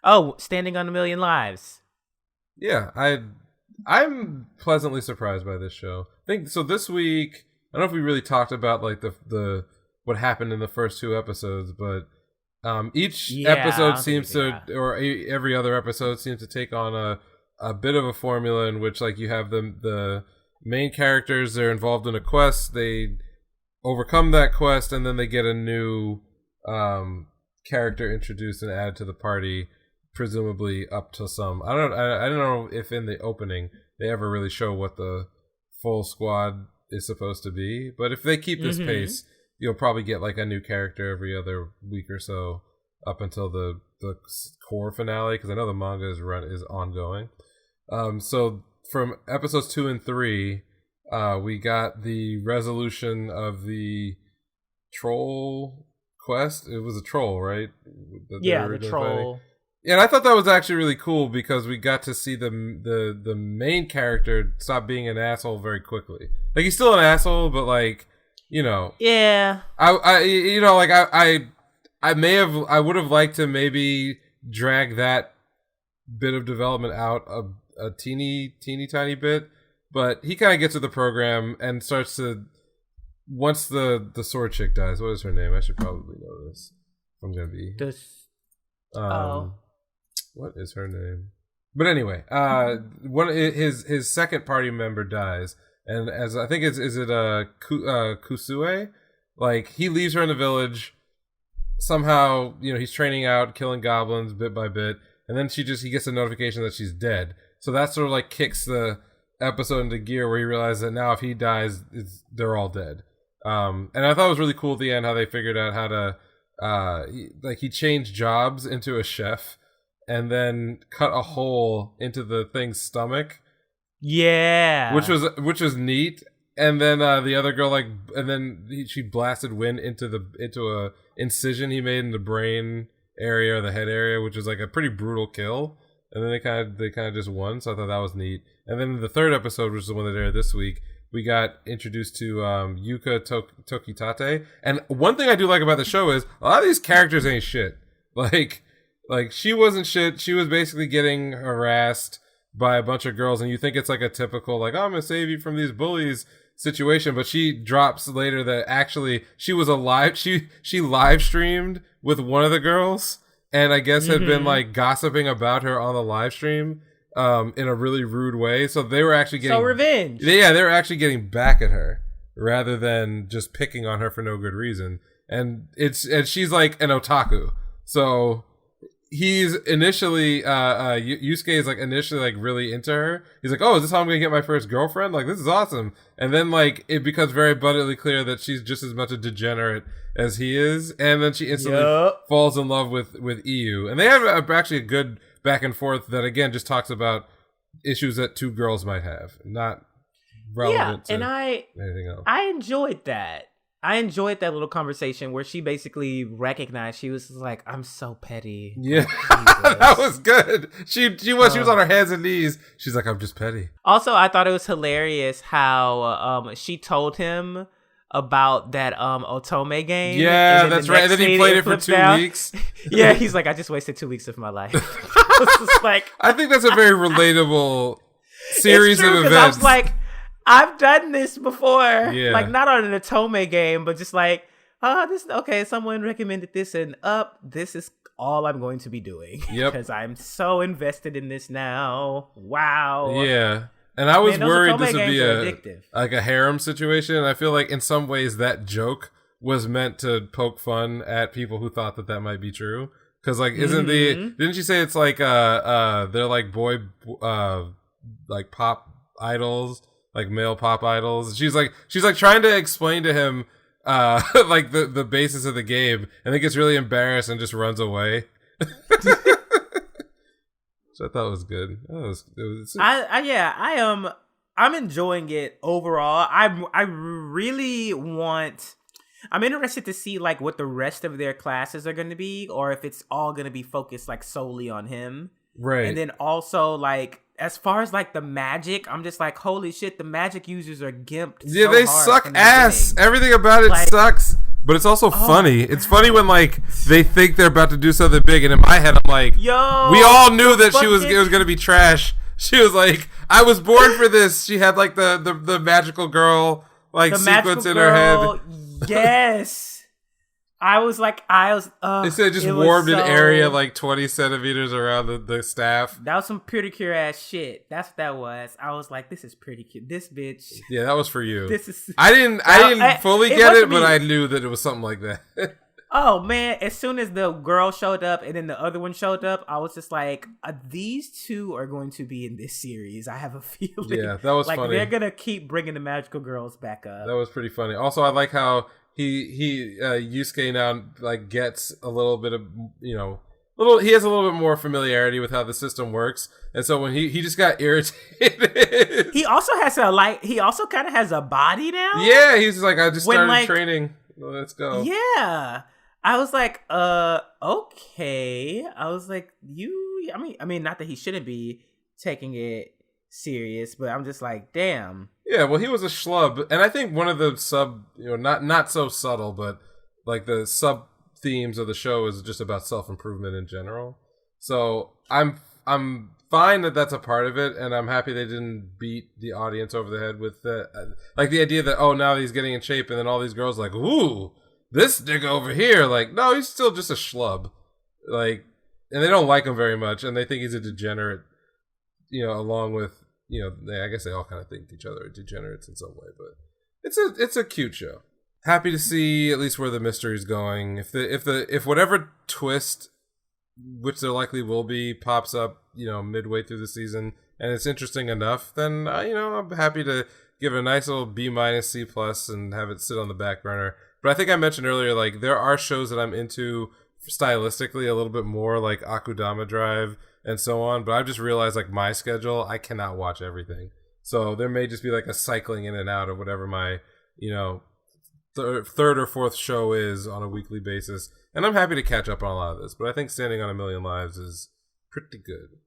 Oh, Standing on a Million Lives. Yeah, I'm pleasantly surprised by this show. I think so. This week, I don't know if we really talked about like the what happened in the first 2 episodes, but each episode seems to, or every other episode seems to take on a bit of a formula in which like you have the main characters, they're involved in a quest, they overcome that quest, and then they get a new character introduced and added to the party, presumably up to some. I don't know if in the opening they ever really show what the full squad is supposed to be, but if they keep this pace, you'll probably get like a new character every other week or so up until the core finale, because I know the manga is ongoing. So from episodes 2 and 3, we got the resolution of the troll quest. It was a troll, right? The troll. Yeah, and I thought that was actually really cool because we got to see the main character stop being an asshole very quickly. Like, he's still an asshole, but like, you know. Yeah. I would have liked to maybe drag that bit of development out a teeny tiny bit, but he kind of gets with the program and starts to, once the sword chick dies. What is her name? I should probably know this. I'm gonna be what is her name? But anyway, his second party member dies, and as I think is it Kusue? Like, he leaves her in the village. Somehow, you know, he's training out, killing goblins bit by bit, and then he gets a notification that she's dead. So that sort of like kicks the episode into gear, where he realizes that now if he dies, they're all dead. And I thought it was really cool at the end how they figured out how to he changed jobs into a chef, and then cut a hole into the thing's stomach. Yeah, which was neat. And then the other girl she blasted wind into a incision he made in the brain area or the head area, which was like a pretty brutal kill. And then they kind of just won, so I thought that was neat. And then the third episode, which is the one that aired this week, we got introduced to Yuka Tokitate. And one thing I do like about the show is a lot of these characters ain't shit. Like she wasn't shit. She was basically getting harassed by a bunch of girls, and you think it's like a typical like, oh, I'm gonna save you from these bullies situation, but she drops later that actually she was alive. She live streamed with one of the girls, and I guess had been like gossiping about her on the live stream in a really rude way. So they were actually getting revenge. Yeah, they were actually getting back at her rather than just picking on her for no good reason. And she's like an otaku, so he's initially Yusuke is like initially like really into her. He's like, oh, is this how I'm gonna get my first girlfriend? Like, this is awesome. And then like it becomes very abundantly clear that she's just as much a degenerate as he is, and then she instantly falls in love with EU. And they have actually a good back and forth that again just talks about issues that two girls might have, not relevant to anything else. I enjoyed that. I enjoyed that little conversation where she basically recognized, she was like, I'm so petty. Yeah, that was good. She was on her hands and knees. She's like, I'm just petty. Also, I thought it was hilarious how she told him about that Otome game. Yeah, that's right. And then he played it for 2 weeks. Yeah, he's like, I just wasted 2 weeks of my life. I was just like, I think that's a very relatable series of events. I was like, I've done this before, like not on an Otome game, but just like, someone recommended this, and this is all I'm going to be doing. Yep, because I'm so invested in this now. Wow. Yeah, and I was worried this would be like a harem situation. And I feel like in some ways that joke was meant to poke fun at people who thought that might be true. Because like, didn't you say it's like they're like boy like pop idols? Like male pop idols. She's like trying to explain to him like the basis of the game, and then gets really embarrassed and just runs away. So I thought it was good. I'm enjoying it overall. I'm interested to see like what the rest of their classes are going to be, or if it's all going to be focused like solely on him. Right. And then also like, as far as like the magic, I'm just like, holy shit, the magic users are gimped. Yeah, they suck ass. Everything about it sucks. But it's also funny. It's funny when like they think they're about to do something big, and in my head I'm like, yo, we all knew that it was gonna be trash. She was like, I was born for this. She had like the magical girl like sequence in her head. Yes. I was. They said just warmed an area like 20 centimeters around the staff. That was some pretty cure ass shit. That's what that was. I was like, this is pretty cute. This bitch. Yeah, that was for you. I didn't fully get it, but I knew that it was something like that. Oh man! As soon as the girl showed up and then the other one showed up, I was just like, these two are going to be in this series. I have a feeling. Yeah, that was funny. They're gonna keep bringing the magical girls back up. That was pretty funny. Also, I like how Yusuke now like gets a little bit of he has a little bit more familiarity with how the system works, and so when he just got irritated. He also kind of has a body now. Yeah, he's like, I just started training. Let's go. Yeah, I was like, okay. I was like, I mean, not that he shouldn't be taking it serious, but I'm just like, damn. Yeah, well, he was a schlub, and I think one of the not so subtle, but like the sub themes of the show is just about self-improvement in general. So I'm fine that that's a part of it, and I'm happy they didn't beat the audience over the head with that. Like the idea that, oh, now he's getting in shape, and then all these girls like, ooh, this nigga over here. Like, no, he's still just a schlub. Like, and they don't like him very much, and they think he's a degenerate, along with, I guess they all kind of think each other are degenerates in some way, but it's a cute show. Happy to see at least where the mystery's going. If whatever twist, which there likely will be, pops up, midway through the season, and it's interesting enough, then I'm happy to give it a nice little B-, C+ and have it sit on the back burner. But I think I mentioned earlier, like, there are shows that I'm into stylistically a little bit more, like Akudama Drive and so on, but I've just realized, like, my schedule, I cannot watch everything. So there may just be like a cycling in and out of whatever my, third or fourth show is on a weekly basis. And I'm happy to catch up on a lot of this, but I think Standing on a Million Lives is pretty good.